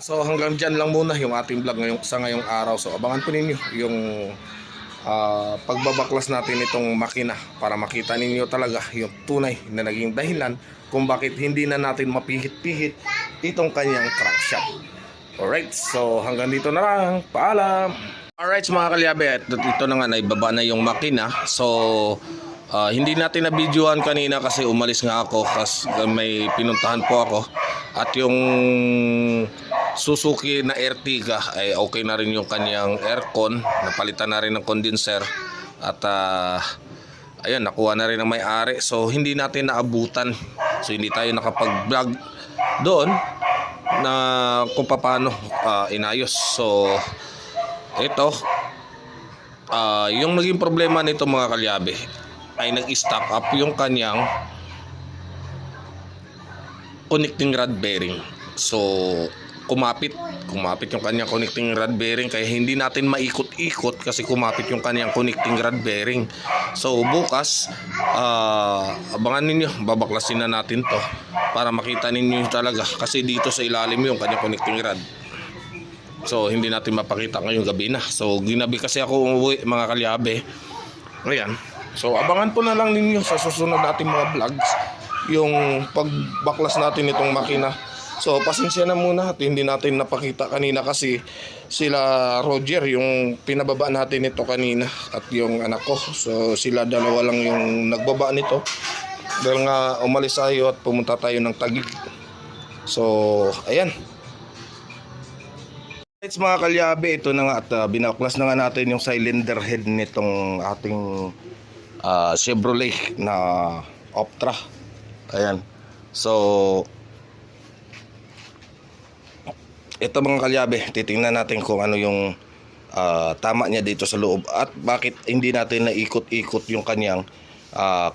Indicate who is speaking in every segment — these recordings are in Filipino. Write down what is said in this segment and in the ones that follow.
Speaker 1: So hanggang dyan lang muna yung ating vlog ngayong araw. So abangan po ninyo yung pagbabaklas natin itong makina para makita ninyo talaga yung tunay na naging dahilan kung bakit hindi na natin mapihit-pihit itong kanyang crankshaft. Alright, so hanggang dito na lang. Paalam! Alright mga kalyabe, ito na nga, naibaba na yung makina. So hindi natin na-videoan kanina kasi umalis nga ako kasi may pinuntahan po ako. At yung Suzuki na Ertiga ay okay na rin yung kanyang aircon, napalitan na rin ng condenser at ayun, nakuha na rin ng may-ari. So hindi natin naabutan, so hindi tayo nakapag-vlog doon na kung paano inayos. So ito yung naging problema nito mga kalyabe ay nag-stock up yung kanyang connecting rod bearing. So kumapit yung kanyang connecting rod bearing, kaya hindi natin maikot-ikot kasi kumapit yung kanyang connecting rod bearing. So bukas abangan ninyo, babaklasin na natin to para makita ninyo talaga, kasi dito sa ilalim yung kanyang connecting rod. So hindi natin mapakita ngayong gabi na. So ginabi kasi ako umuwi mga kalyabe. Ayan. So abangan po na lang ninyo sa susunod nating mga vlogs yung pagbaklas natin itong makina. So pasensya na muna at hindi natin napakita kanina kasi sila Roger yung pinababa natin ito kanina at yung anak ko. So sila dalawa lang yung nagbaba nito dahil nga umalis tayo at pumunta tayo ng Taguig. So ayan. It's mga kalyabe, ito na nga at binaklas na nga natin yung cylinder head nitong ating Chevrolet na Optra. Ayan. So ito mga kalyabe, titingnan natin kung ano yung tama niya dito sa loob at bakit hindi natin naikot-ikot yung kanyang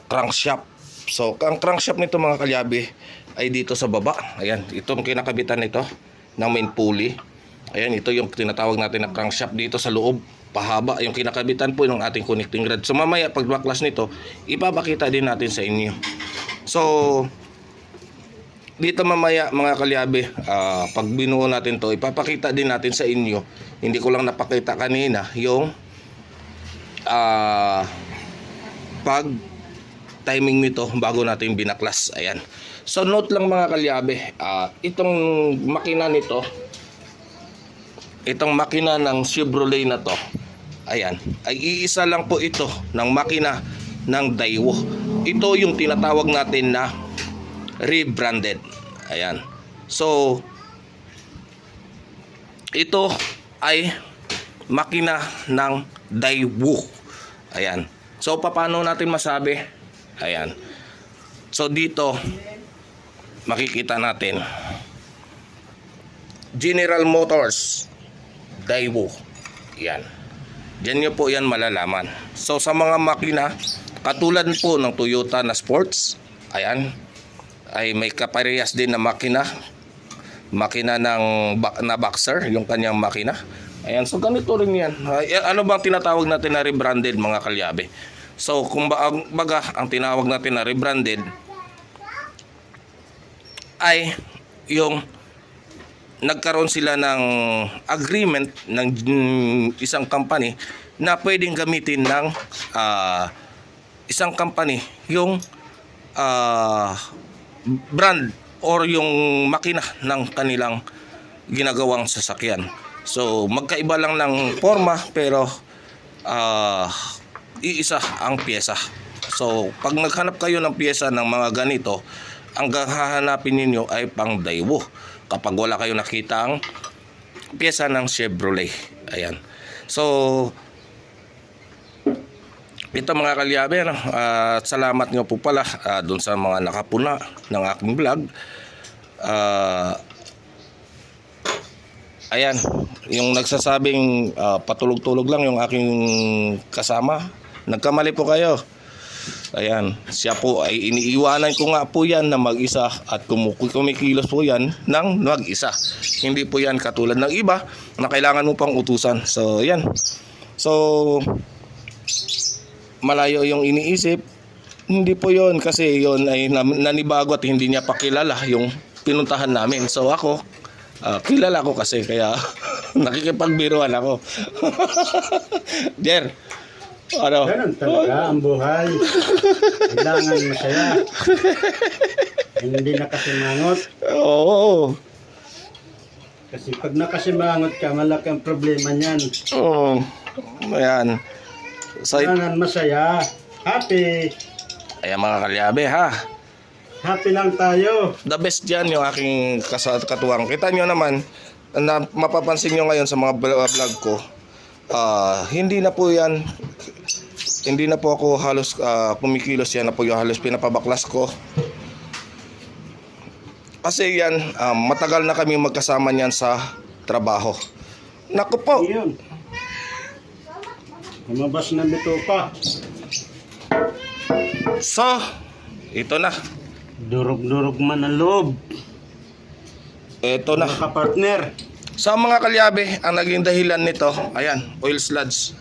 Speaker 1: crankshaft. So ang crankshaft nito mga kalyabe ay dito sa baba. Ayan, itong kinakabitan nito ng main pulley. Ayan, ito yung tinatawag natin na crankshaft dito sa loob. Pahaba yung kinakabitan po ng ating connecting rod. So mamaya pag baklas nito, ipapakita din natin sa inyo. So dito mamaya mga kalyabe, pag binuo natin to, ipapakita din natin sa inyo. Hindi ko lang napakita kanina yung pag timing nito bago natin binaklas. Ayan. So note lang mga kalyabe, itong makina nito, itong makina ng Chevrolet na to, ayan, ay iisa lang po ito ng makina ng Daewoo. Ito yung tinatawag natin na rebranded. Ayan. So ito ay makina ng Daewoo. Ayan. So paano natin masabi? Ayan. So dito makikita natin General Motors Daewoo. Yan. Diyan nyo po yan malalaman. So sa mga makina katulad po ng Toyota na sports, ayan, ay may kaparehas din na makina ng na Boxer, yung kanyang makina. Ayan, so ganito rin yan. Ano bang tinatawag natin na rebranded mga kalyabe? So kung baga ang tinawag natin na rebranded ay yung nagkaroon sila ng agreement ng isang company na pwedeng gamitin ng isang company yung brand or yung makina ng kanilang ginagawang sasakyan. So magkaiba lang ng forma pero iisa ang pyesa. So pag naghanap kayo ng pyesa ng mga ganito, ang hahanapin ninyo ay pang Daewoo kapag wala kayo nakitang pyesa ng Chevrolet. Ayan. So ito mga kalyabe, salamat nga po pala doon sa mga nakapuna ng aking vlog. Ayan, yung nagsasabing patulog-tulog lang yung aking kasama, nagkamali po kayo. Ayan, siya po ay iniiwanan ko nga po yan na mag-isa at kumikilos po yan ng mag-isa. Hindi po yan katulad ng iba na kailangan mo pang utusan. So yan. So malayo yung iniisip. Hindi po yon kasi yon ay nanibago at hindi niya pakilala yung pinuntahan namin. So ako, Kilala ko kasi kaya nakikipagbiruan ako. Jer, ano?
Speaker 2: Ganun talaga ang buhay. Kailangan masaya. Hindi nakasimangot.
Speaker 1: Oo.
Speaker 2: Kasi pag nakasimangot ka, malaki ang problema niyan.
Speaker 1: Oo. Ayan. So,
Speaker 2: Kailangan masaya. Happy.
Speaker 1: ayan mga kalyabe ha.
Speaker 2: Happy lang tayo.
Speaker 1: The best dyan yung aking katuwang. Kita nyo naman, na mapapansin nyo ngayon sa mga vlog ko, hindi na po yan, hindi na po ako halos kumikilos, yan na po yung halos pinapabaklas ko. Kasi yan, matagal na kami magkasama niyan sa trabaho. Naku po!
Speaker 2: Iyon. Lumabas na bito pa.
Speaker 1: So, ito na.
Speaker 2: Durog-durog man ang loob.
Speaker 1: Ito na.
Speaker 2: Mga kapartner.
Speaker 1: Sa mga kalyabe, ang naging dahilan nito, ayan, oil sludge.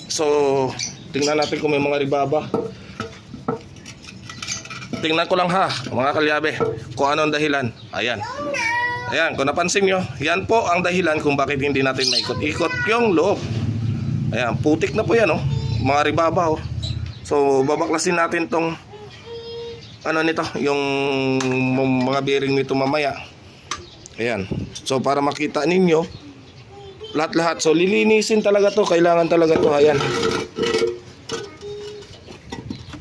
Speaker 1: So, tingnan natin kung may mga ribaba. Tingnan ko lang ha, mga kalyabe, kung ano ang dahilan. Ayan. Ayan, kung napansin nyo, yan po ang dahilan kung bakit hindi natin maikot-ikot yung loob. Ayan, putik na po yan, oh. Mga ribaba, oh. So, babaklasin natin tong ano nito, yung mga bearing nito mamaya. Ayan. So, para makita ninyo, lahat-lahat. So, lilinisin talaga to. Kailangan talaga to. Ayan.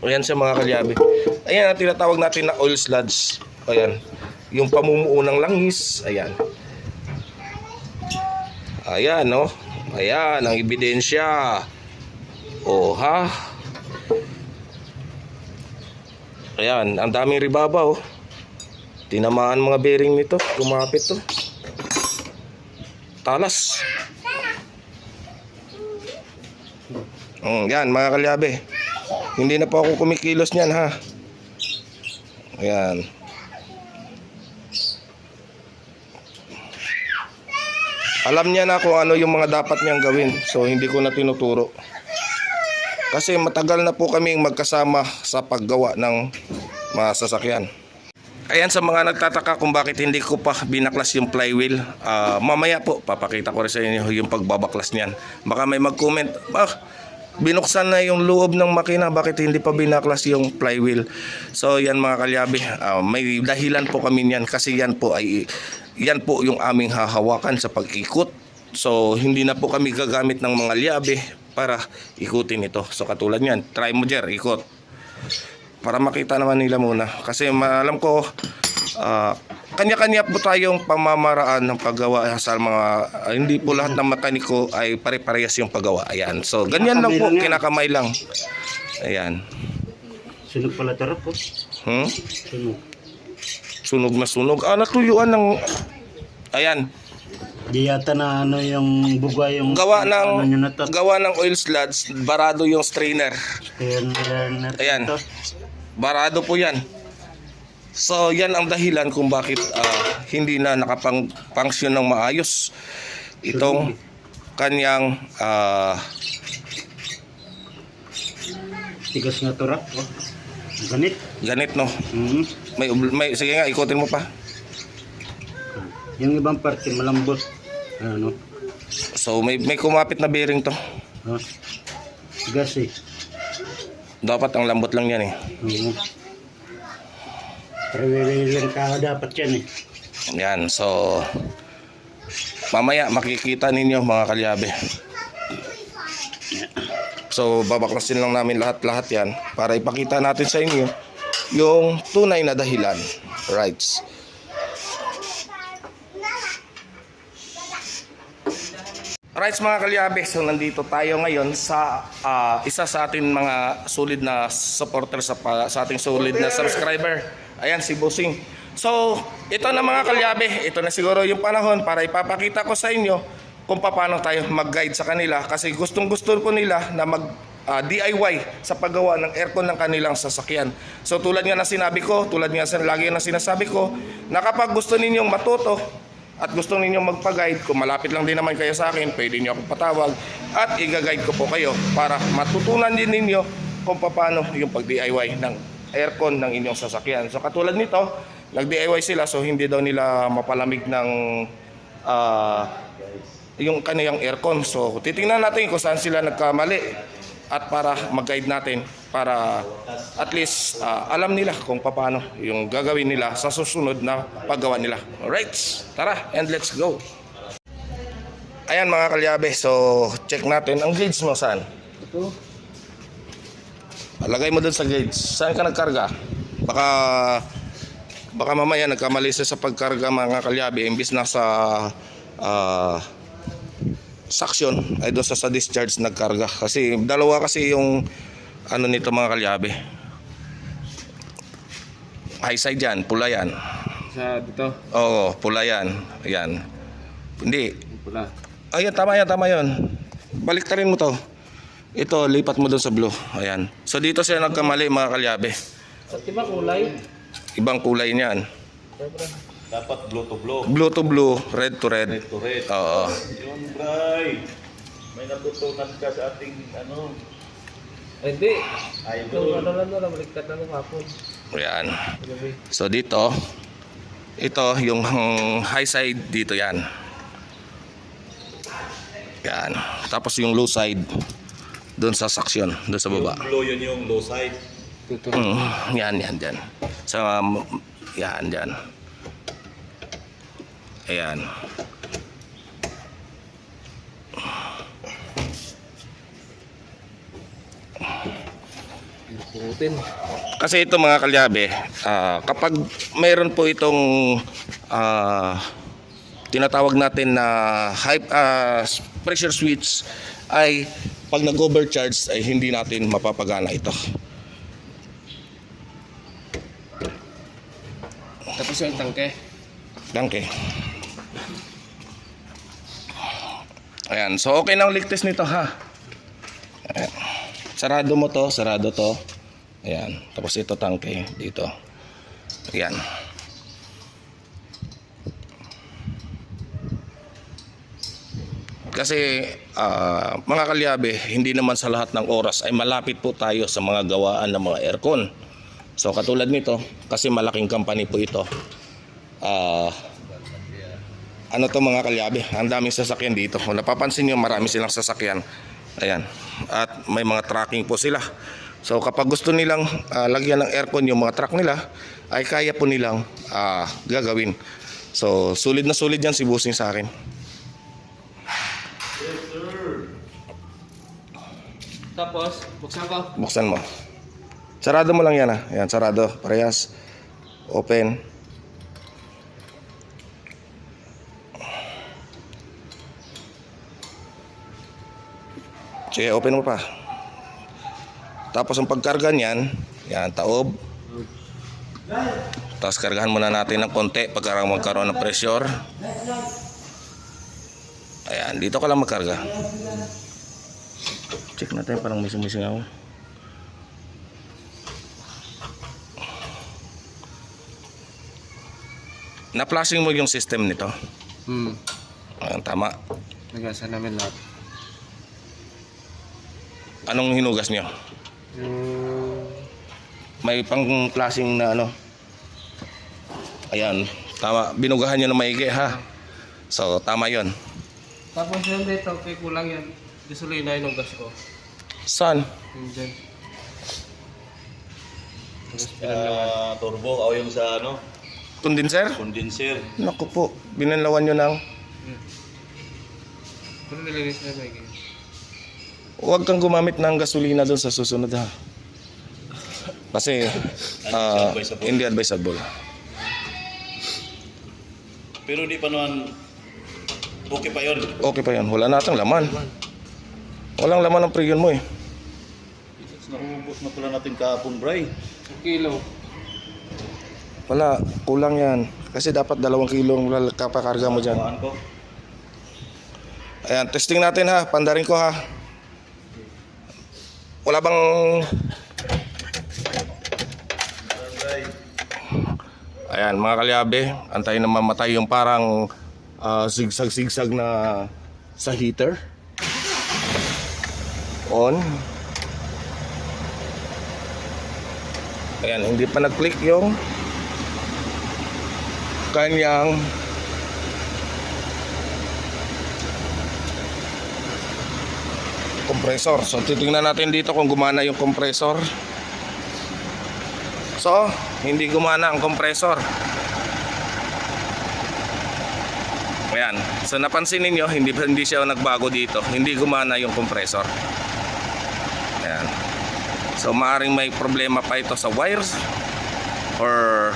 Speaker 1: Ayan sa mga kalyabe. Ayan ang tinatawag natin na oil sludge. Ayan. Yung pamumuo ng langis. Ayan. Ayan, no? Ayan, ang ebidensya. Oh, ha? Ayan, ang daming ribaba, oh. Tinamaan mga bearing nito. Kumapit, to. Talas. Yan, mga kalyabe. Hindi na po ako kumikilos niyan, ha. Ayan. Alam niya na kung ano yung mga dapat niyang gawin. So, hindi ko na tinuturo. Kasi matagal na po kaming magkasama sa paggawa ng mga sasakyan. Ayan, sa mga nagtataka kung bakit hindi ko pa binaklas yung flywheel, mamaya po papakita ko rin sa inyo yung pagbabaklas niyan. Baka may mag-comment, binuksan na yung loob ng makina, bakit hindi pa binaklas yung flywheel? So yan mga kalyabe, may dahilan po kami niyan kasi yan po yung aming hahawakan sa pag-ikot. So hindi na po kami gagamit ng mga lyabe para ikutin ito. So katulad niyan, try mo Jer, ikot. Para makita naman nila muna. Kasi alam ko, kanya-kanya po tayong pamamaraan ng paggawa sa mga, hindi po lahat ng mekaniko ay pare-parehas yung paggawa. Ayan. So ganyan lang po, kinakamay lang. Ayan.
Speaker 2: Sunog pala tarap po. Sunog.
Speaker 1: Sunog na sunog. Natuyuan ng, ayan.
Speaker 2: Di yata na ano yung bugwa yung
Speaker 1: Gawa
Speaker 2: ano nyo na to.
Speaker 1: ng oil sludge, barado yung strainer. Ayan. Barado po yan. So yan ang dahilan kung bakit hindi na nakapang-function ng maayos itong kanyang
Speaker 2: tigas na turak. Oh. Ganit
Speaker 1: no. May sige nga, ikutin mo pa.
Speaker 2: Yung ibang parte malambot. Ano?
Speaker 1: So may kumapit na bearing to.
Speaker 2: Tigas eh.
Speaker 1: Dapat ang lambot lang yan eh.
Speaker 2: Parang ka dapat yan eh.
Speaker 1: Yan, so mamaya makikita ninyo mga kalyabe. So babaklasin lang namin lahat-lahat yan para ipakita natin sa inyo yung tunay na dahilan. Right. Right mga kalyabe, so nandito tayo ngayon sa isa sa ating mga solid na supporter sa ating solid na subscriber. Ayan si Bossing. So ito na mga kalyabe, ito na siguro yung panahon para ipapakita ko sa inyo kung paano tayo mag-guide sa kanila kasi gustong-gusto ko nila na mag DIY sa paggawa ng aircon ng kanilang sasakyan. So tulad nga na sinabi ko, lagi na sinasabi ko, na kapag gusto ninyong matuto at gusto ninyong magpa-guide, kung malapit lang din naman kayo sa akin, pwede niyo akong patawag at i-guide ko po kayo para matutunan din ninyo kung paano yung pag-DIY ng aircon ng inyong sasakyan. So katulad nito, nag-DIY sila so hindi daw nila mapalamig ng yung kaniyang aircon. So titingnan natin kung saan sila nagkamali at para mag-guide natin para at least alam nila kung paano yung gagawin nila sa susunod na paggawa nila. Alright, tara and let's go. Ayan mga kalyabe, so check natin ang gauge mo saan.
Speaker 2: Ito.
Speaker 1: Lagay mo dun sa gauge. Saan ka nagkarga? Baka mamaya nagkamali siya sa pagkarga mga kalyabe, imbis na sa suction ay doon sa discharge nagkarga. Kasi dalawa kasi yung ano nito mga kalyabe. High side yan, pula yan.
Speaker 2: Sa dito.
Speaker 1: Oo, pula yan. Ayan. Hindi.
Speaker 2: Pula.
Speaker 1: Ayan, tama yan. Baliktarin mo to. Ito, lipat mo doon sa blue. Ayan. So dito siya nagkamali mga kalyabe.
Speaker 2: At iba kulay.
Speaker 1: Ibang kulay niyan.
Speaker 3: Dapat blue to blue.
Speaker 1: Blue to blue, red to red.
Speaker 3: Red to red.
Speaker 1: Oo.
Speaker 3: Yun, Bray. May natutunan ka sa ating ano.
Speaker 2: Hindi.
Speaker 3: Idol.
Speaker 2: Lang, baliktad na nung hapon.
Speaker 1: Ayan. So dito, ito yung high side dito yan. Yan. Tapos yung low side doon sa suction, doon sa baba.
Speaker 3: Yung blue yun yung low side.
Speaker 1: Yan. Sa yan. Ayan.
Speaker 2: Putin.
Speaker 1: Kasi ito mga kalyabe, kapag mayroon po itong tinatawag natin na high pressure switch ay pag nag-overcharge ay hindi natin mapapagana ito.
Speaker 2: Tapos yung tangke.
Speaker 1: Danke. Ayan, so okay na ang ligtas nito ha. Ayan. Sarado mo to, sarado to. Ayan, tapos ito tangke dito. Ayan. Kasi mga kalyabe, hindi naman sa lahat ng oras ay malapit po tayo sa mga gawaan ng mga aircon. So katulad nito, kasi malaking company po ito. Ano to mga kalyabe, ang daming sasakyan dito. Kung napapansin nyo, marami silang sasakyan. Ayan. At may mga tracking po sila. So kapag gusto nilang lagyan ng aircon yung mga truck nila, ay kaya po nilang gagawin. So sulit na sulit yan si Busing sa akin.
Speaker 2: Tapos, buksan ko.
Speaker 1: Buksan mo. Sarado mo lang yan ha. Ayan, sarado. Parehas. Open. Sige, open mo pa. Tapos ang pagkarga niyan, yan, taob. Tapos kargahan muna natin ng konti pagka magkaroon ng pressure. Ayan, dito ka lang magkarga. Check natin, parang may sumisingaw. Na-flashing mo yung system nito. Ayan, tama.
Speaker 2: Nagasa namin lahat.
Speaker 1: Anong hinugas niyo? May pang-flashing na ano. Ayan, tama. Binugahan niyo na maigi ha. So, tama yon.
Speaker 2: Tapos yun dito, kay kulang yan. Gasolina yung gas ko.
Speaker 1: Saan?
Speaker 2: Yun dyan.
Speaker 3: Turbo o yung sa ano,
Speaker 1: Condenser?
Speaker 3: condenser.
Speaker 1: Naku po, binanlawan nyo ng...
Speaker 2: Pero nilinis na may game.
Speaker 1: Huwag kang gumamit ng gasolina doon sa susunod ha. Kasi hindi advisable.
Speaker 3: Pero di pa naman okay pa yun.
Speaker 1: Okay pa yan, wala natang laman. Walang laman ang preyon mo eh.
Speaker 3: Naubos na pala natin kahapon, Bray.
Speaker 2: Kilo.
Speaker 1: Wala, kulang yan. Kasi dapat 2 kilo ang kapakarga mo dyan.
Speaker 3: Kuhaan ko.
Speaker 1: Ayan, testing natin ha, pandarin ko ha. Wala bang...
Speaker 3: Bray.
Speaker 1: Ayan mga kalyabe, antayin na mamatay yung parang sigsag-sigsag na sa heater. On. Ayan, hindi pa nag-click yung kanyang compressor. So titingnan natin dito kung gumana yung compressor. So hindi gumana ang compressor. Ayan. So napansin niyo hindi siya nagbago dito. Hindi gumana yung compressor. Ayan. So maaaring may problema pa ito sa wires or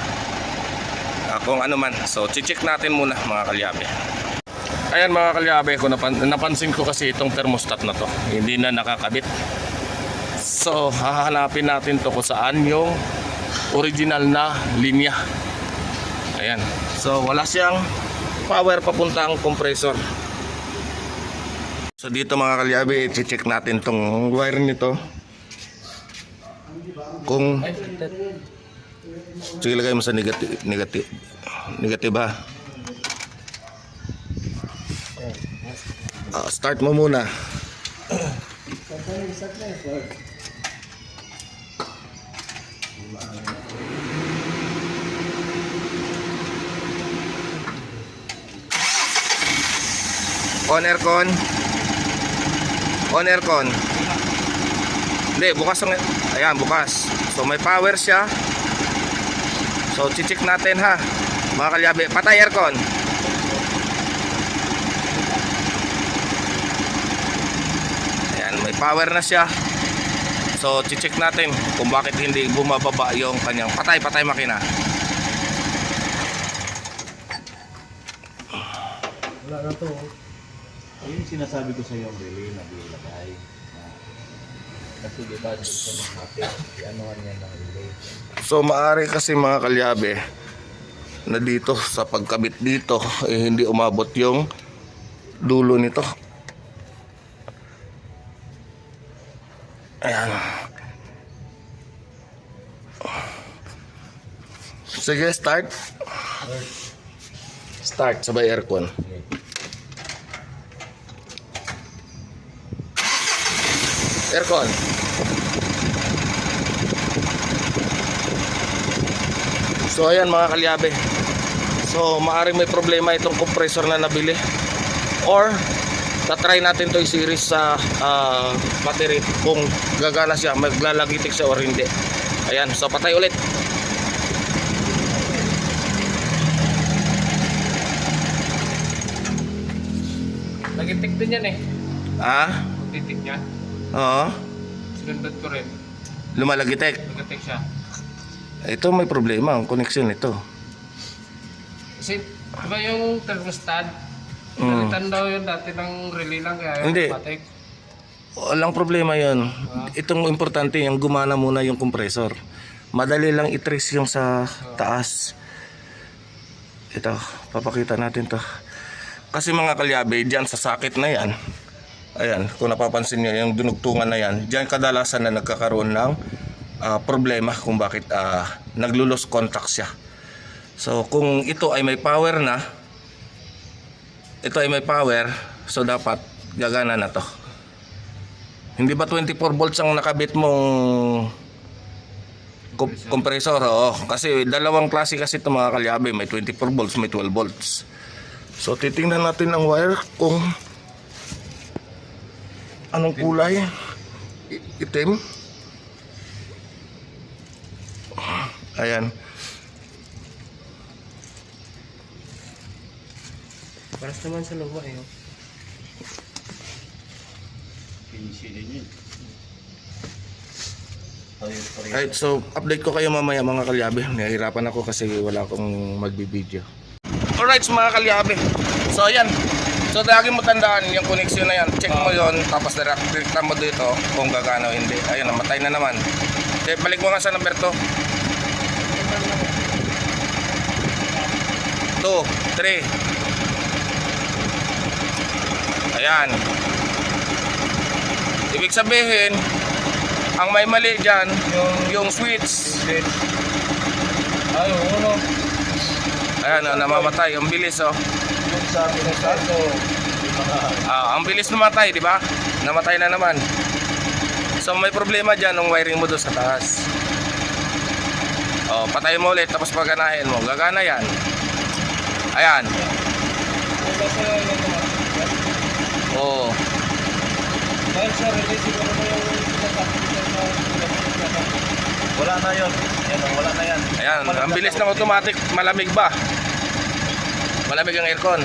Speaker 1: kung ano man. So check natin muna mga kalyabe. Ayan mga kalyabe, kung napansin ko kasi itong thermostat na to hindi na nakakabit. So hahanapin natin to kung saan yung original na linya. Ayan. So wala siyang power papunta ang compressor. So dito mga kalyabe, i-check natin tong wire nito. Kung sige, lagay mo sa negative ha. Start mo muna. On aircon. On aircon. Hindi, bukas ang... Ayan, bukas. So may power siya. So check natin ha. Mga kalyabe, patay aircon. Ayan, may power na siya. So check natin kung bakit hindi bumababa yung kanyang patay makina.
Speaker 2: Wala na to.
Speaker 3: Yung sinasabi ko sa iyo, relay na ilagay. Kasi di ba dito sa mga i-anuhan niya ng relay.
Speaker 1: So maaari kasi mga kalyabe na dito sa pagkabit dito hindi umabot yung dulo nito. Ayan. Sige, start. Start sabay aircon. Aircon. So ayan mga kalyabe. So maaaring may problema itong compressor na nabili. Or tatry natin to i-series sa battery kung gagana siya, maglalagitik siya or hindi. Ayan, so patay ulit.
Speaker 4: Nagitik din yan eh.
Speaker 1: Ah?
Speaker 4: Titik niya.
Speaker 1: Oo.
Speaker 4: Sinundot ko rin.
Speaker 1: Lumalagitik.
Speaker 4: Nagitik siya.
Speaker 1: Ito may problema ang connection nito.
Speaker 4: Kasi, di ba yung thermostat? Nalitan daw yun dati ng relay lang kaya yung
Speaker 1: Hindi.
Speaker 4: automatic.
Speaker 1: Walang problema 'yon. Itong importante yung gumana muna yung compressor. Madali lang i-trace yung sa taas. Ito, papakita natin 'to. Kasi mga kalyabe, diyan sa socket na 'yan. Ayan, kung napapansin niyo yung dunugtungan na 'yan, diyan kadalasan na nagkakaroon ng problema kung bakit naglo-lose contact siya. So kung ito ay may power na, so dapat gagana na to. Hindi ba 24 volts ang nakabit mong compressor? Oo, kasi dalawang klase kasi ito mga kalyabe, may 24 volts, may 12 volts. So titingnan natin ang wire kung anong kulay. Itim. Ayan.
Speaker 4: Paras naman sa luma eh.
Speaker 3: Pinisi din yun.
Speaker 1: Right, so update ko kayo mamaya mga kalyabe. Nahihirapan ako kasi wala akong magbibideo. Alright mga kalyabe. So ayan. So lagi mo tandaan yung connection na yan. Check mo yon, tapos direct mo dito kung gagana o hindi. Ayun, namatay na naman. Okay, balik mo nga sa number 2. 2, 3. Ayan. Ibig sabihin, ang may mali dyan, yung switch.
Speaker 3: Ay, no.
Speaker 1: Ayan, namamatay. Ang bilis, oh.
Speaker 3: Yung sabi na saso,
Speaker 1: Ang bilis namatay, di ba? Namatay na naman. So may problema dyan ng wiring mo doon sa taas. Oh, patayin mo ulit tapos paganahin mo. Gagana yan. Ayan.
Speaker 4: Kasi yung
Speaker 1: Oo.
Speaker 4: dahil sa relay, siguro na yung sinasabi ko sa
Speaker 3: Wala na yun. Yan, wala na yan.
Speaker 1: Ayan, ang bilis ng automatic. Malamig ba? Malamig ang aircon.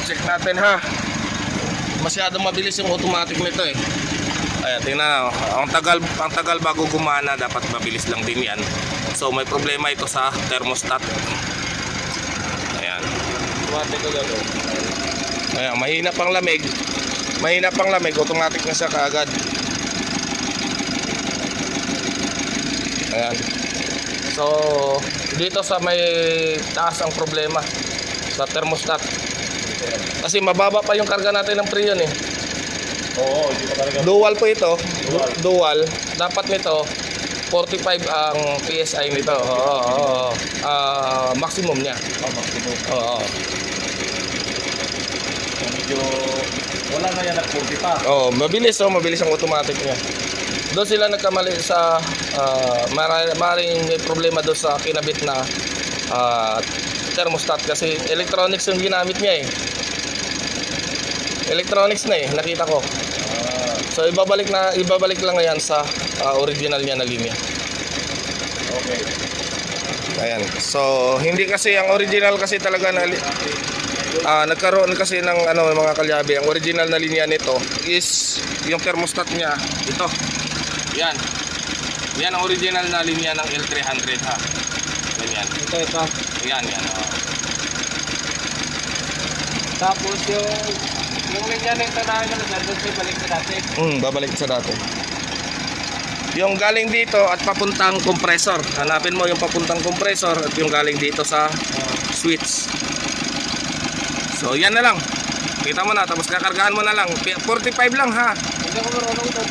Speaker 1: Check natin ha. Masyadong mabilis yung automatic nito eh. Ayan, tingnan na. Ang tagal bago gumana, dapat mabilis lang din yan. So may problema ito sa thermostat. Ayan.
Speaker 4: automatic ko gano'n.
Speaker 1: Ayan, mahina pang lamig. Mahina pang lamig, automatic na siya kaagad. Ayan. So, dito sa may taas ang problema sa thermostat. Kasi mababa pa yung karga natin ng Freon eh.
Speaker 3: Oo, hindi pa talaga.
Speaker 1: Dual po ito. Dual. Dapat nito 45 ang PSI nito. Oo. Maximum niya.
Speaker 3: Maximum.
Speaker 1: Oo.
Speaker 3: Medyo wala na yan at 40 pa.
Speaker 1: Oh, mabilis mabilis ang automatic niya. Doon sila nagkamali sa maring may problema doon sa kinabit na thermostat kasi electronics yung ginamit niya eh. Electronics na eh, nakita ko. So ibabalik lang yan sa original niya na linya.
Speaker 3: Okay.
Speaker 1: Ayan. So hindi kasi ang original kasi talaga na nagkaroon kasi ng mga kalyabe, ang original na linya nito is yung thermostat niya ito. Yan. Yan ang original na linya ng L300 ha. Ganyan.
Speaker 4: Ito.
Speaker 1: Yan.
Speaker 4: Tapos yung linya na ito na doon sa balik sa dati.
Speaker 1: Babalik sa dati. Yung galing dito at papuntang compressor. Hanapin mo yung papuntang compressor at yung galing dito sa switch. So yan na lang. Kita mo na, tapos kakargahan mo na lang. 45 lang ha.
Speaker 4: Hindi ko marunong ito.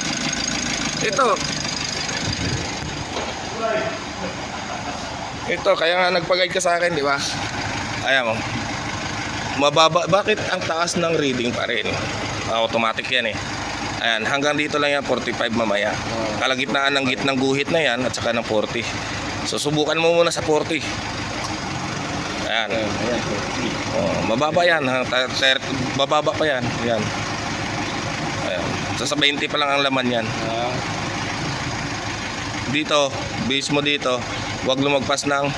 Speaker 1: Ito, kaya nga nagpag-guide ka sa akin, di ba? Ayan mo. Mababa, bakit ang taas ng reading pa rin? Automatic yan eh. Ayan, hanggang dito lang yan, 45 mamaya. Kalagitnaan ng gitnang guhit na yan at saka ng 40. So subukan mo muna sa 40. Ayan. Oh, mababa yan, bababa pa yan. Ayan. Ayan. So sa 20 pa lang ang laman yan. Dito, base mo dito, huwag lumagpas ng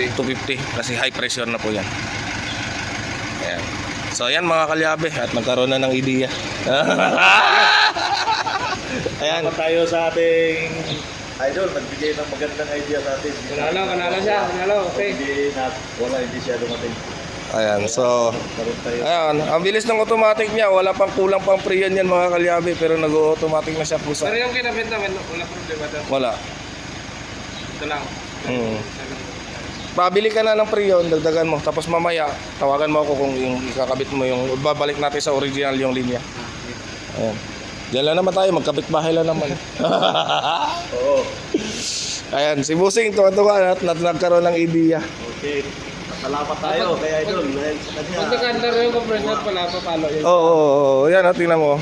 Speaker 1: 250 kasi high pressure na po yan. Ayan. So ayan mga kalyabe, at magkaroon na ng ideya. Ayan.
Speaker 3: Salamat tayo sa ating idol, nagbigay ng magandang idea sa atin.
Speaker 4: Kanalo siya. Okay.
Speaker 3: Hindi siya dumating.
Speaker 1: Ayan, so
Speaker 3: Karoon tayo.
Speaker 1: ayan, ang bilis ng automatic niya, wala pang kulang pang Freon yan mga kalyabe, pero nag-automatic na siya po sa.
Speaker 4: Pero yung kinabit namin, wala problema doon.
Speaker 1: Wala.
Speaker 4: Ito lang.
Speaker 1: Pabili ka na ng Freon, dagdagan mo, tapos mamaya tawagan mo ako kung yung ikakabit mo yung babalik natin sa original yung linya. Ayan. Diyan lang naman tayo, magkabit bahay lang naman.
Speaker 3: Oo.
Speaker 1: Ayan, si Busing tuwa-tuwa at nagkaroon ng ideya.
Speaker 3: Okay. Salamat tayo kay idol dahil sa kanya.
Speaker 4: Pag nag-under yung compressor pala, papalo yun.
Speaker 1: Oo, yan tingnan mo.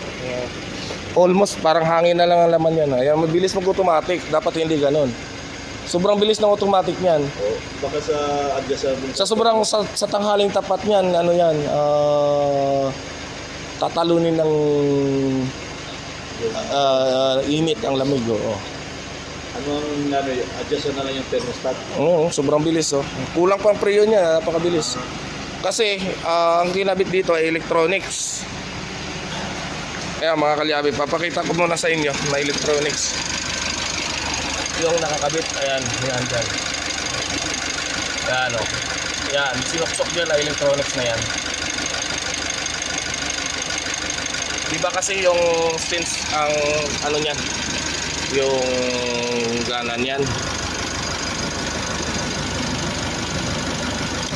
Speaker 1: Almost parang hangin na lang ang laman yan. Ayan, mabilis mag-automatic, dapat hindi ganun. Sobrang bilis ng automatic niyan.
Speaker 3: Oh, baka sa adjustment.
Speaker 1: Sa sobrang sa tanghaling tapat niyan, tatalunin ng init ang lamig.
Speaker 3: Anong adjust na lang yung thermostat?
Speaker 1: Oo, sobrang bilis Kulang pang Freon niya, napakabilis. Kasi ang ginabit dito ay electronics. Kaya mga kalyabe, papakita ko muna sa inyo na electronics. Yung nakakabit, ayan, yan dyan. Yan yan, sinuksok dyan na electronics na yan. Diba kasi yung sense ang niyan, yung ganan yan.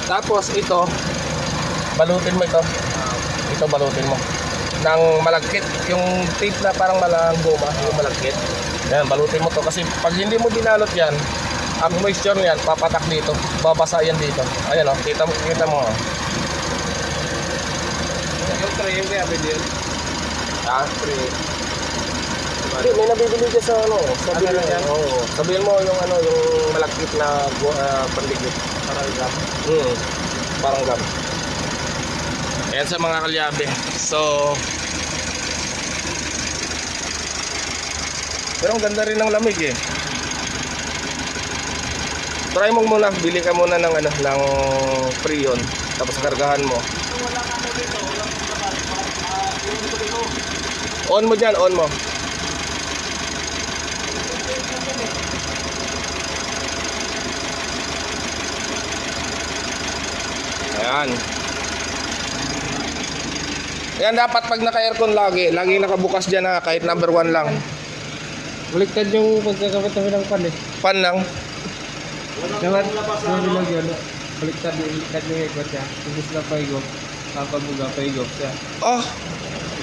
Speaker 1: Tapos ito, balutin mo ito. Ito balutin mo ng malagkit, yung tape na parang malang goma, yung malagkit. Yan, balutin mo to kasi pag hindi mo binalot yan, ang moisture niyan papatak dito, babasa yan dito. Ayan kita mo.
Speaker 4: Yung tray yung kaya din.
Speaker 1: Ha? Hindi, may nabibili dyan sa ano, sa bill yan. Oo. Sabihin mo yung ano, yung malagkit na pandikit.
Speaker 3: Parang gam.
Speaker 1: Parang gam. Ayan sa mga kalyabe. So, pero ang ganda rin ng lamig eh. Try mo muna, bili ka muna ng ano, ng Freon, tapos kargahan mo. On mo diyan, on mo. Ayan. Yan dapat pag naka-aircon lagi nakabukas diyan na kahit number 1 lang.
Speaker 4: Baliktad yung pagkakabit namin ng pan eh.
Speaker 1: Pan lang.
Speaker 4: Dapat bilang yun. Baliktad yung ikot niya. Ibig na paigop. Kapag buga paigop siya.
Speaker 1: Oh,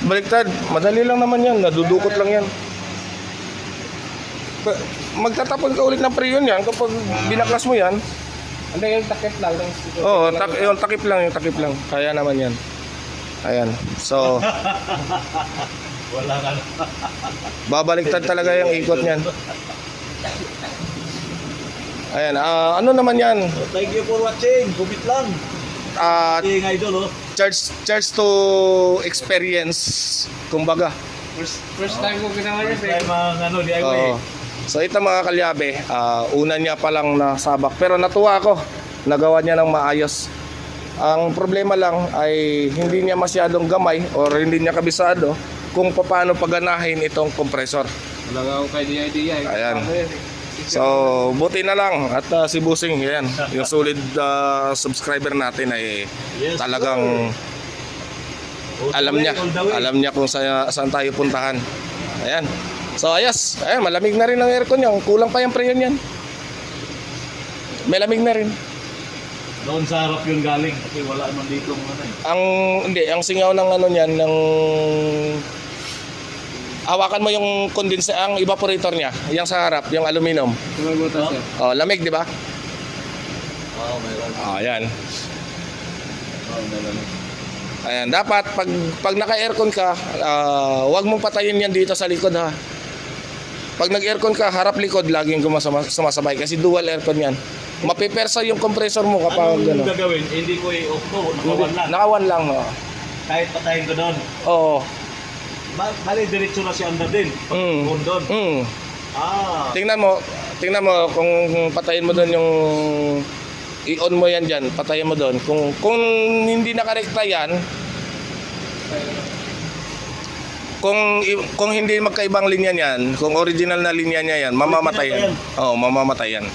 Speaker 1: baliktad. Madali lang naman yan. Nadudukot lang yan. Magtatapon ka ulit ng Freon yan kapag binaklas mo yan.
Speaker 4: Ano yung takip lang?
Speaker 1: Oo, yung takip lang. Kaya naman yan. Ayan. So,
Speaker 3: Wala ka na.
Speaker 1: babaliktad talaga yung ikot niyan. Ayan, ano naman yan?
Speaker 3: Thank you for watching. Kumit lang. Hey, idol, oh.
Speaker 1: Charge to experience, kumbaga.
Speaker 4: First time ko ginawa yun
Speaker 3: First time ang ano, DIY.
Speaker 1: Oo. So ito mga kalyabe, una niya pa lang nasabak. Pero natuwa ako, nagawa niya ng maayos. Ang problema lang ay hindi niya masyadong gamay or hindi niya kabisado kung paano paganahin itong compressor.
Speaker 4: Wala ako kay DIY.
Speaker 1: Ayan. So, buti na lang at si Busing, yan, yung solid subscriber natin ay
Speaker 3: Yes,
Speaker 1: talagang
Speaker 3: All the way.
Speaker 1: alam niya kung saan tayo puntahan. Ayan. So, ayos. Ayan, malamig na rin ang aircon niya. Kulang pa yung Freon yan. May lamig na rin.
Speaker 3: Doon sa harap yun galing kasi wala naman dito ng ano eh.
Speaker 1: Ang singaw ng ano niyan, ng hawakan mo yung condenser, ang evaporator niya, yung sa harap, yung aluminum.
Speaker 4: Tumagutan siya.
Speaker 1: Oh, lamig, di ba?
Speaker 3: Oo, mayroon.
Speaker 1: Ayan.
Speaker 3: Oo, mayroon.
Speaker 1: Ayan, dapat pag naka-aircon ka, huwag mong patayin yan dito sa likod ha. Pag nag-aircon ka, harap likod laging sumasabay kasi dual aircon yan. Mapipersa yung compressor mo kapag
Speaker 3: Anong
Speaker 1: gano'n.
Speaker 3: gagawin? Hindi ko i-off to. Nakawan lang.
Speaker 1: Nakawan lang. Oh.
Speaker 3: Kahit patayin ko doon.
Speaker 1: Oo.
Speaker 3: Bali, diretso na si Anda din. Doon doon. Tingnan
Speaker 1: Tingnan mo kung patayin mo doon yung i-on mo yan diyan, patayin mo doon. Kung hindi nakarekta yan, kung hindi magkaibang linya niyan, kung original na linya niya yan, mamamatay yan. Oo, mamamatay yan.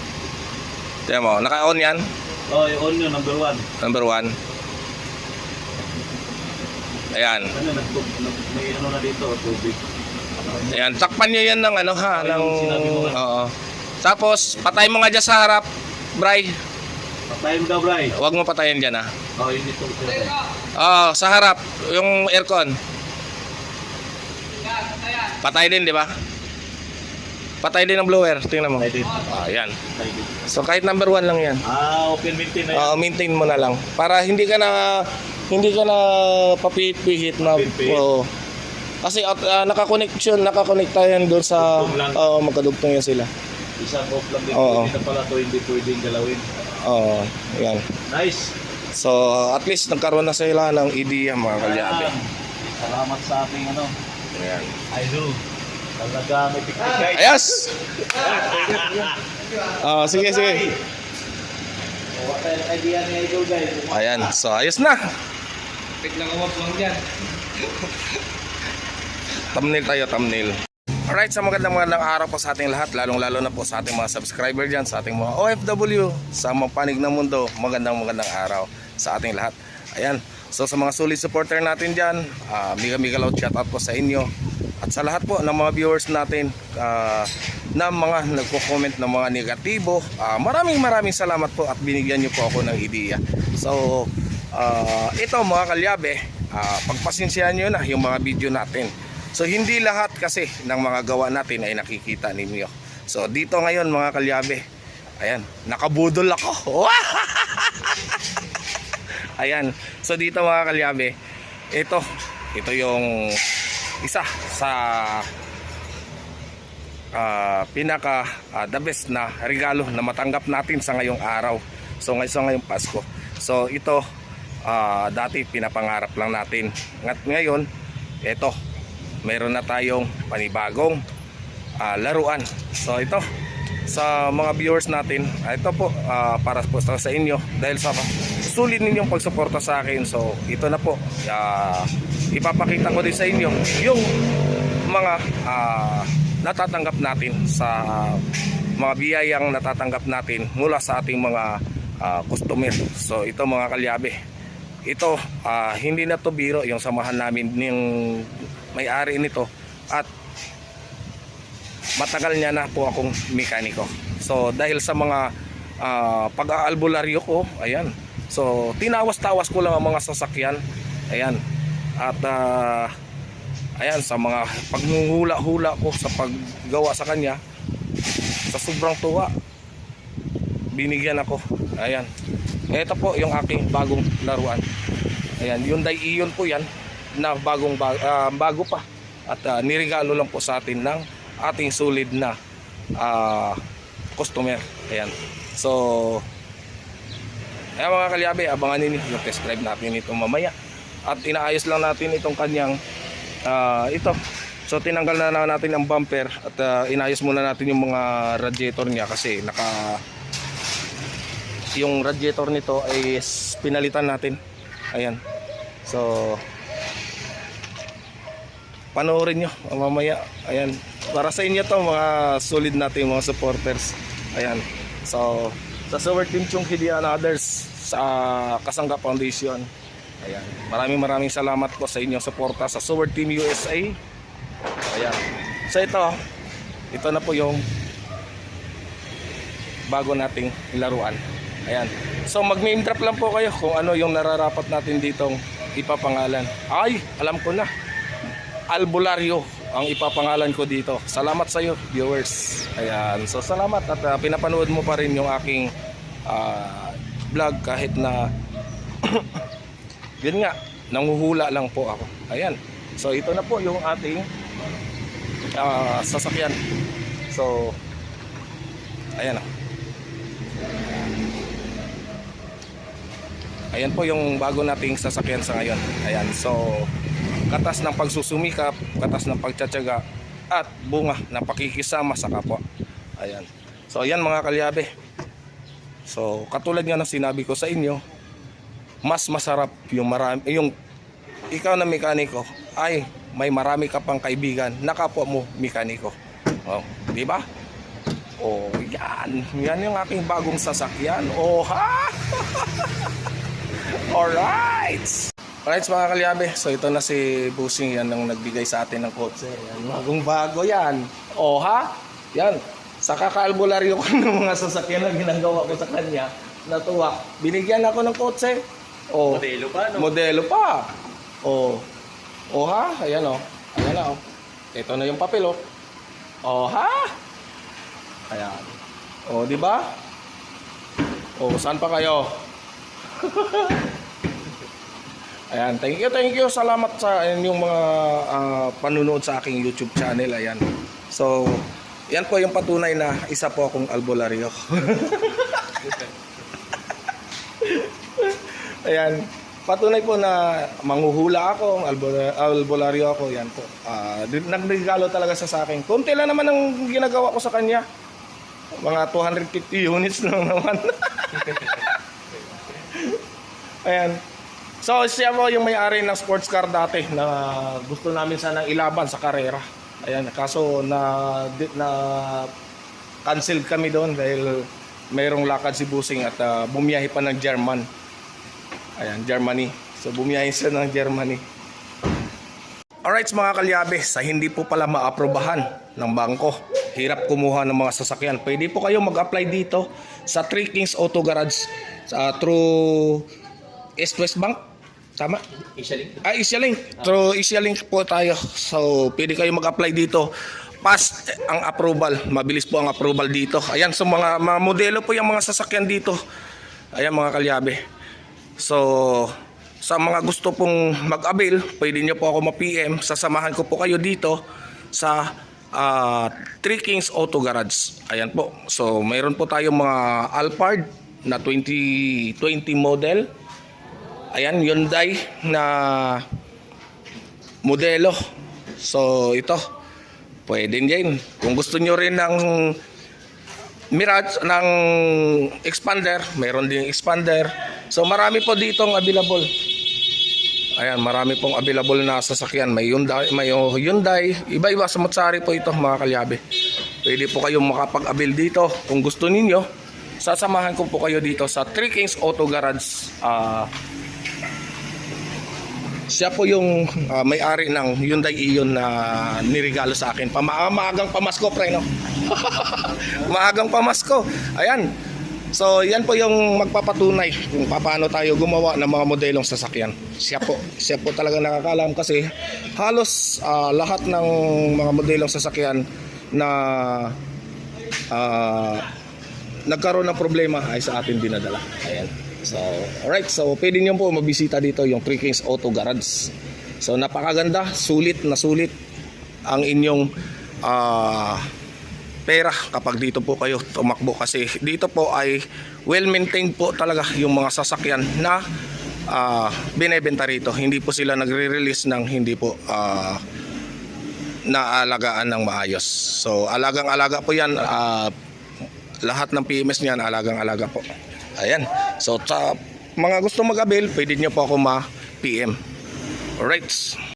Speaker 1: Tingnan mo, naka-on yan?
Speaker 3: Oh, i-on yun, number 1.
Speaker 1: Number 1. Ayan.
Speaker 3: Ano, may ano na dito, tubig.
Speaker 1: Ayan, takpan niyo yan ng ano ha, ng
Speaker 3: yung sinabi mo nga.
Speaker 1: oo. Tapos patay mo nga diyan sa harap, Bray.
Speaker 3: Patayin mo daw, Bray.
Speaker 1: Huwag mo patayin diyan ha.
Speaker 3: Oh, yun dito.
Speaker 1: Sa harap, yung aircon. Patay din, di ba? Patay din ang blower, tingnan mo.
Speaker 3: Patay din.
Speaker 1: Ayan.
Speaker 3: Patay din.
Speaker 1: So kahit number 1 lang yan.
Speaker 3: Open maintain na yan.
Speaker 1: Maintain mo na lang para hindi ka na papihit na.
Speaker 3: Pihit-pihit.
Speaker 1: Oo. Kasi nakakonekta yan doon sa
Speaker 3: Dugtong lang.
Speaker 1: magkadugtong yan sila.
Speaker 3: Isang off lang din.
Speaker 1: Oo.
Speaker 3: Pwede na pala to, hindi pwedeng galawin.
Speaker 1: Oo, yan.
Speaker 3: Nice.
Speaker 1: So at least nagkaroon na sila ng idea mga kalyabe.
Speaker 3: Salamat sa ating ano.
Speaker 1: Ayan.
Speaker 3: Idol. Talaga may picnic guys.
Speaker 1: Ayos! Sige.
Speaker 3: Wala tayo ng idea ni Idol guys.
Speaker 1: Ayan, so ayos na.
Speaker 4: Tignan ko lang dyan.
Speaker 1: Thumbnail tayo, thumbnail. Alright, sa magandang araw po sa ating lahat, lalong-lalo na po sa ating mga subscriber dyan, sa ating mga OFW, sa mga panig ng mundo, magandang araw sa ating lahat. Ayan, so sa mga solid supporter natin dyan, mega loud shoutout po sa inyo. At sa lahat po ng mga viewers natin na mga nagko-comment ng mga negatibo, maraming salamat po at binigyan nyo po ako ng ideya. So, ito mga kalyabe, pagpasensyahan nyo na yung mga video natin. So hindi lahat kasi ng mga gawa natin ay nakikita ninyo. So dito ngayon mga kalyabe, ayan, nakabudol ako. Ayan, so dito mga kalyabe, ito yung isa sa pinaka the best na regalo na matanggap natin sa ngayong araw. So ngayong Pasko. So ito dati pinapangarap lang natin. Ngayon, ito meron na tayong panibagong laruan. So ito sa mga viewers natin, ito po para po sa inyo dahil sa sulit ninyong pagsuporta sa akin. So ito na po, ipapakita ko din sa inyo yung mga natatanggap natin sa mga biyayang natatanggap natin mula sa ating mga customer. So ito mga kalyabe, ito hindi na to biro, yung samahan namin yung may-ari nito at matagal niya na po akong mekaniko. So dahil sa mga pag-aalbularyo ko, ayan, so tinawas-tawas ko lang ang mga sasakyan, ayan, at ayan, sa mga paghuhula-hula ko sa paggawa sa kanya, sa sobrang tuwa binigyan ako. Ayan, ito po yung aking bagong laruan. Ayan, Hyundai Ion po yan na bago pa at niregalo lang po sa atin ng ating solid na customer. Ayan, so ayan mga kalyabe, abangan ninyo yung test drive natin ito mamaya at inaayos lang natin itong kanyang ito. So tinanggal na natin ang bumper at inayos muna natin yung mga radiator niya kasi yung radiator nito ay pinalitan natin. Ayan, so panoorin nyo mamaya. Ayan, para sa inyo to mga solid natin mga supporters. Ayan, so sa Super Team Chungkidi and others sa Kasangga Foundation, ayan, maraming salamat po sa inyong suporta sa Super Team USA. Ayan, so ito na po yung bago nating laruan. Ayan, so mag-name drop lang po kayo kung ano yung nararapat natin ditong ipapangalan. Ay, alam ko na, Albularyo ang ipapangalan ko dito. Salamat sa iyo, viewers. Ayan, so salamat at pinapanood mo pa rin yung aking vlog kahit na yun nga, nanguhula lang po ako. Ayan, so ito na po yung ating sasakyan. So ayan, ayan po yung bago nating sasakyan sa ngayon. Ayan, so katas ng pagsusumikap, katas ng pagtsatsaga at bunga na pakikisama sa kapwa. Ayan, so ayan mga kalyabe, so katulad nga ng sinabi ko sa inyo, mas masarap yung ikaw na mekaniko ay may marami ka pang kaibigan na kapwa mo mekaniko. Oh, di ba? Oh, yan yung aking bagong sasakyan. Oh ha. Alright mga kalyabe, so ito na si Busing, yan ang nagbigay sa atin ng kotse. Yan, bagong bago yan. Oh ha? Yan, sa kakaalbularyo ko ng mga sasakyan na ginagawa ko sa kanya, natuwa, binigyan ako ng kotse. Oh, modelo pa, no? Modelo pa. Oh, oh ha? Ayan oh, ayan na oh. Ito na yung papel oh. Oh ha? Ayan. Oh, di ba? Oh, saan pa kayo? Ayan, thank you. Salamat sa inyong mga panunood sa aking YouTube channel. Ayan. So, yan po yung patunay na isa po akong albularyo. Ayan, patunay po na manghuhula ako, albularyo ako. Yan po. Nagregalo talaga sa akin. Kunti lang naman ang ginagawa ko sa kanya. Mga 250 units lang naman. Ayan. So siya po yung may-ari ng sports car dati na gusto namin sanang ilaban sa karera. Ayan, kaso na cancel kami doon dahil mayroong lakad si Busing at bumiyahe pa ng German. Ayan, Germany. So bumiyahe siya ng Germany. Alright mga kalyabe, sa hindi po pala maaprobahan ng bangko, hirap kumuha ng mga sasakyan, pwede po kayo mag-apply dito sa Three Kings Auto Garage through East West Bank. Tama? Isialink. Isialink. Through Isialink po tayo. So, pwede kayo mag-apply dito. Pass ang approval. Mabilis po ang approval dito. Ayan, so mga modelo po yung mga sasakyan dito. Ayan mga kalyabe. So, sa mga gusto pong mag-avail, pwede nyo po ako ma-PM. Sasamahan ko po kayo dito sa Three Kings Auto Garage. Ayan po. So, mayroon po tayong mga Alphard na 2020 model. Ayan, Hyundai na modelo. So, ito. Pwede din. Kung gusto nyo rin ng Mirage, ng expander, mayroon din expander. So, marami po ditong available. Ayan, marami pong available na sasakyan. May Hyundai, iba-iba sa Matsari po ito, mga kalyabe. Pwede po kayong makapag-avail dito. Kung gusto ninyo, sasamahan ko po kayo dito sa Three Kings Auto Garage. Siya po yung may-ari ng Hyundai Ion na nirigalo sa akin. Maagang pamasko, pre, no? Maagang pamasko. Ayan. So, yan po yung magpapatunay kung paano tayo gumawa ng mga modelong sasakyan. Siya po talaga nakakaalam kasi halos lahat ng mga modelong sasakyan na nagkaroon ng problema ay sa atin dinadala. Ayan. So, alright. So, pwede nyo po mabisita dito yung Three Kings Auto Garage. So, napakaganda. Sulit na sulit ang inyong pera kapag dito po kayo tumakbo kasi dito po ay well maintained po talaga yung mga sasakyan na binebenta rito. Hindi po sila nagre-release ng hindi po naalagaan ng maayos. So alagang-alaga po yan, lahat ng PMS niyan alagang-alaga po. Ayan. So sa mga gusto mag-avail, pwede nyo po ako ma-PM. Alright.